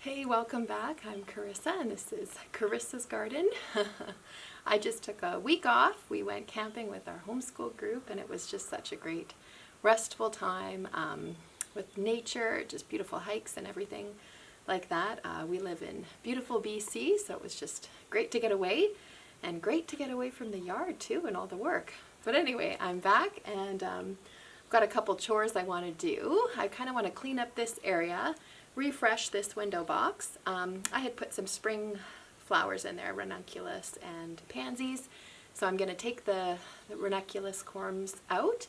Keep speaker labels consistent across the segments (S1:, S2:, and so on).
S1: Hey, welcome back. I'm Carissa and this is Carissa's Garden. I just took a week off. We went camping with our homeschool group and it was just such a great restful time with nature, just beautiful hikes and everything like that. We live in beautiful BC, so it was just great to get away and great to get away from the yard too and all the work. But anyway, I'm back and I've got a couple chores I want to do. I kind of want to clean up this area, refresh this window box. I had put some spring flowers in there, ranunculus and pansies. So I'm going to take the ranunculus corms out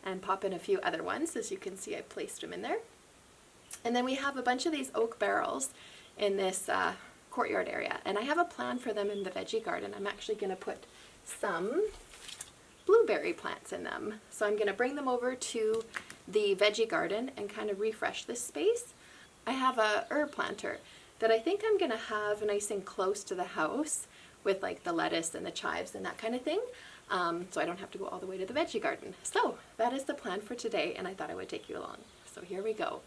S1: and pop in a few other ones. As you can see, I placed them in there. And then we have a bunch of these oak barrels in this courtyard area. And I have a plan for them in the veggie garden. I'm actually going to put some blueberry plants in them. So I'm going to bring them over to the veggie garden and kind of refresh this space. I have a herb planter that I think I'm going to have nice and close to the house with like the lettuce and the chives and that kind of thing. So I don't have to go all the way to the veggie garden. So that is the plan for today and I thought I would take you along. So here we go.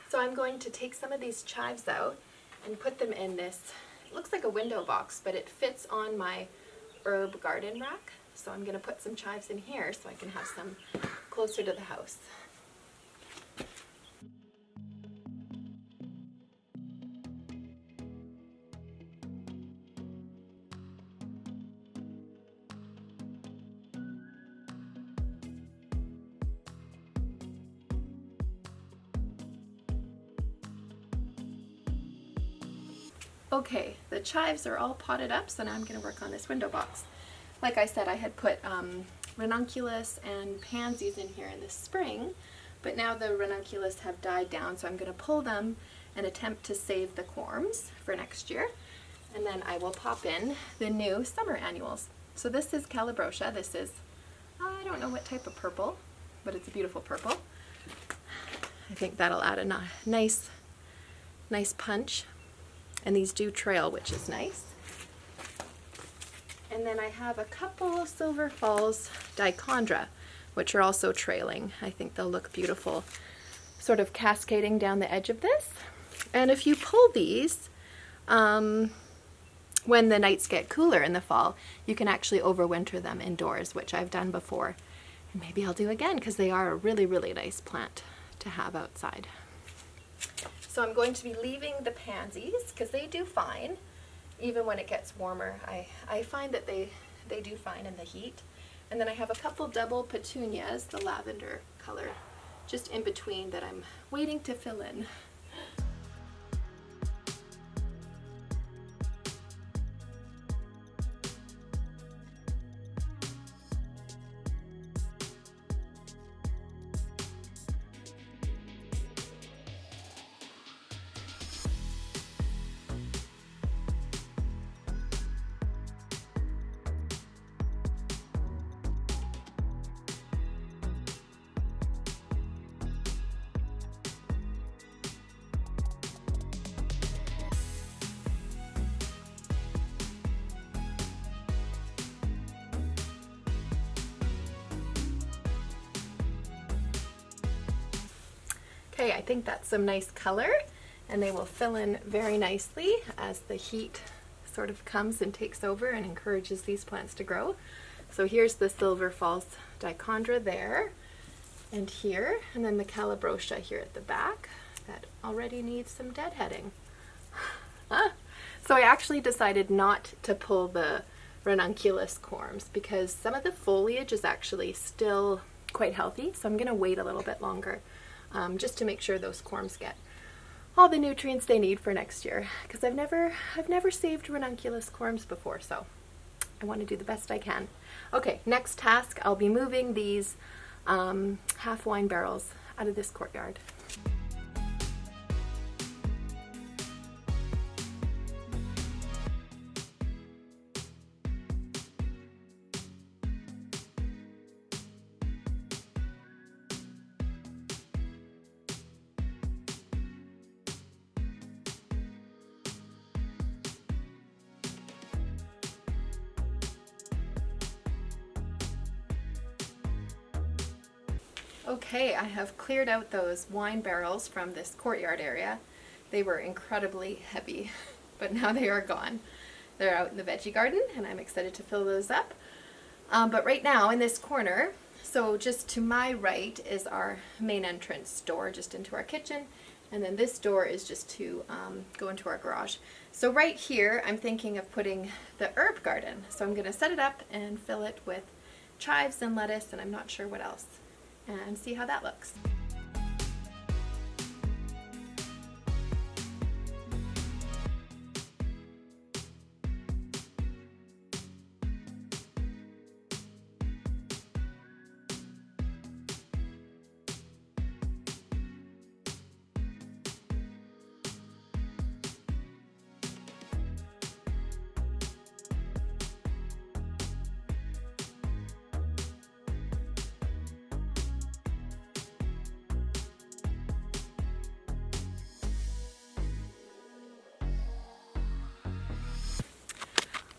S1: So I'm going to take some of these chives out and put them in this, it looks like a window box, but it fits on my herb garden rack. So I'm going to put some chives in here so I can have some closer to the house. Okay, the chives are all potted up, so now I'm going to work on this window box. Like I said, I had put ranunculus and pansies in here in the spring, but now the ranunculus have died down, so I'm going to pull them and attempt to save the corms for next year. And then I will pop in the new summer annuals. So this is calabrosha. This is, I don't know what type of purple, but it's a beautiful purple. I think that'll add a nice punch. And these do trail, which is nice. And then I have a couple of Silver Falls dichondra, which are also trailing. I think they'll look beautiful, sort of cascading down the edge of this. And if you pull these, when the nights get cooler in the fall, you can actually overwinter them indoors, which I've done before. And maybe I'll do again because they are a really, really nice plant to have outside. So I'm going to be leaving the pansies because they do fine even when it gets warmer. I find that they do fine in the heat. And then I have a couple double petunias, the lavender color, just in between that I'm waiting to fill in. Okay, I think that's some nice color and they will fill in very nicely as the heat sort of comes and takes over and encourages these plants to grow. So here's the Silver Falls dichondra there and here, and then the calabrosha here at the back that already needs some deadheading. So I actually decided not to pull the ranunculus corms because some of the foliage is actually still quite healthy, so I'm going to wait a little bit longer. Just to make sure those corms get all the nutrients they need for next year, because I've never saved ranunculus corms before, so I want to do the best I can. Okay, next task, I'll be moving these half wine barrels out of this courtyard. Okay, I have cleared out those wine barrels from this courtyard area. They were incredibly heavy, but now they are gone. They're out in the veggie garden, and I'm excited to fill those up. But right now in this corner, so just to my right is our main entrance door, just into our kitchen, and then this door is just to go into our garage. So right here, I'm thinking of putting the herb garden. So I'm going to set it up and fill it with chives and lettuce, and I'm not sure what else, and see how that looks.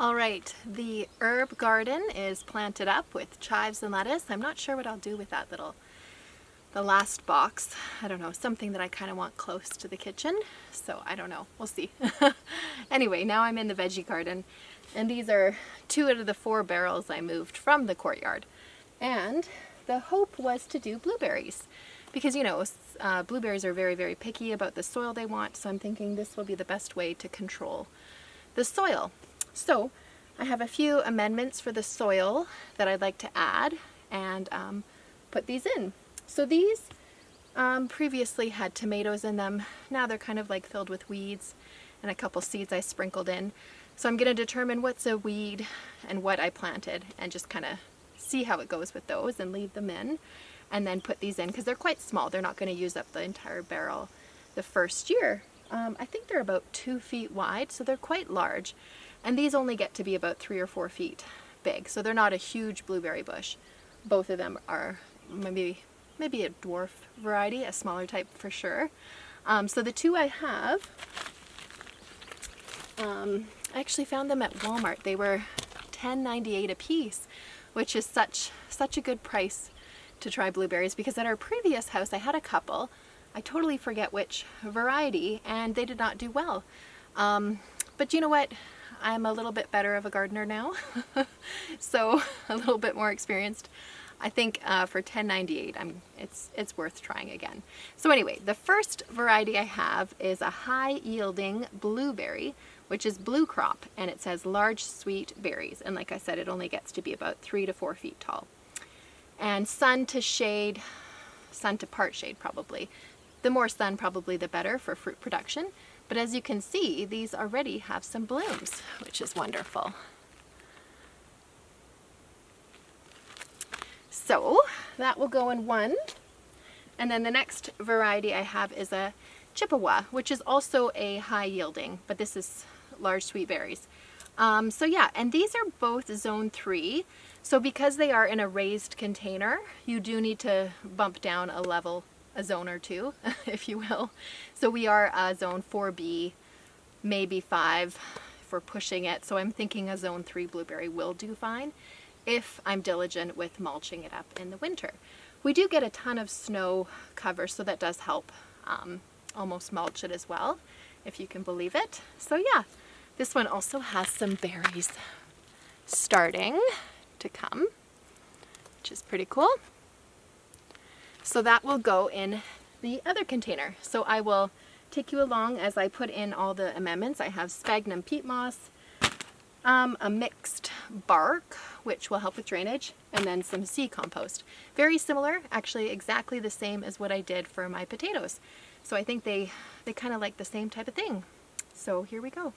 S1: All right, the herb garden is planted up with chives and lettuce. I'm not sure what I'll do with that the last box. I don't know, something that I kind of want close to the kitchen. So I don't know, we'll see. Anyway, now I'm in the veggie garden, and these are 2 out of the 4 barrels I moved from the courtyard. And the hope was to do blueberries, because blueberries are very, very picky about the soil they want. So I'm thinking this will be the best way to control the soil. So I have a few amendments for the soil that I'd like to add and put these in. So these previously had tomatoes in them. Now they're kind of like filled with weeds and a couple seeds I sprinkled in. So I'm going to determine what's a weed and what I planted, and just kind of see how it goes with those and leave them in, and then put these in because they're quite small. They're not going to use up the entire barrel the first year. I think they're about 2 feet wide, so they're quite large. And these only get to be about 3 or 4 feet big, so they're not a huge blueberry bush. Both of them are maybe a dwarf variety, a smaller type for sure. So the 2 I have, I actually found them at Walmart. They were $10.98 a piece, which is such a good price to try blueberries, because at our previous house I had a couple. I totally forget which variety, and they did not do well. But you know what? I'm a little bit better of a gardener now, so a little bit more experienced. I think for $10.98, it's worth trying again. So anyway, the first variety I have is a high-yielding blueberry, which is blue crop, and it says large sweet berries. And like I said, it only gets to be about 3 to 4 feet tall. And sun to part shade probably. The more sun, probably the better for fruit production. But as you can see, these already have some blooms, which is wonderful. So that will go in one. And then the next variety I have is a Chippewa, which is also a high yielding, but this is large sweet berries. So yeah, and these are both zone 3. So because they are in a raised container, you do need to bump down a level, a zone or 2, if you will. So we are zone 4B, maybe 5 for pushing it. So I'm thinking a zone 3 blueberry will do fine if I'm diligent with mulching it up in the winter. We do get a ton of snow cover, so that does help almost mulch it as well, if you can believe it. So yeah, this one also has some berries starting to come, which is pretty cool. So that will go in the other container. So I will take you along as I put in all the amendments. I have sphagnum peat moss, a mixed bark, which will help with drainage, and then some seed compost. Very similar, actually exactly the same as what I did for my potatoes. So I think they kind of like the same type of thing. So here we go.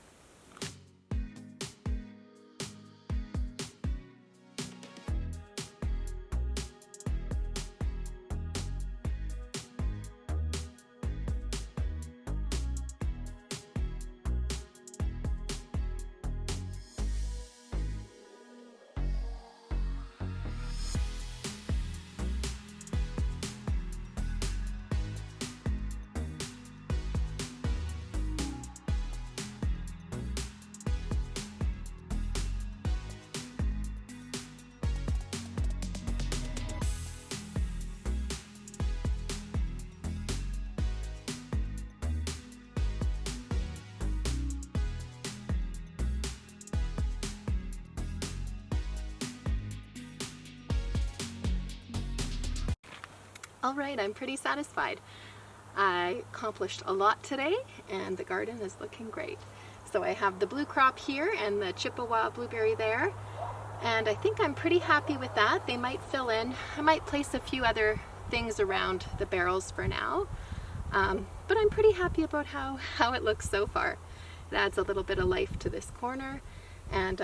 S1: All right, I'm pretty satisfied. I accomplished a lot today and the garden is looking great. So I have the blue crop here and the Chippewa blueberry there, and I think I'm pretty happy with that. They might fill in. I might place a few other things around the barrels for now, but I'm pretty happy about how it looks so far. It adds a little bit of life to this corner, and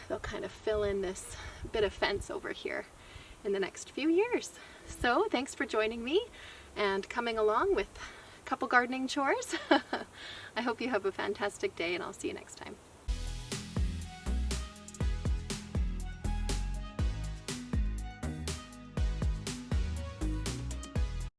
S1: they'll kind of fill in this bit of fence over here in the next few years. So thanks for joining me and coming along with a couple gardening chores. I hope you have a fantastic day, and I'll see you next time.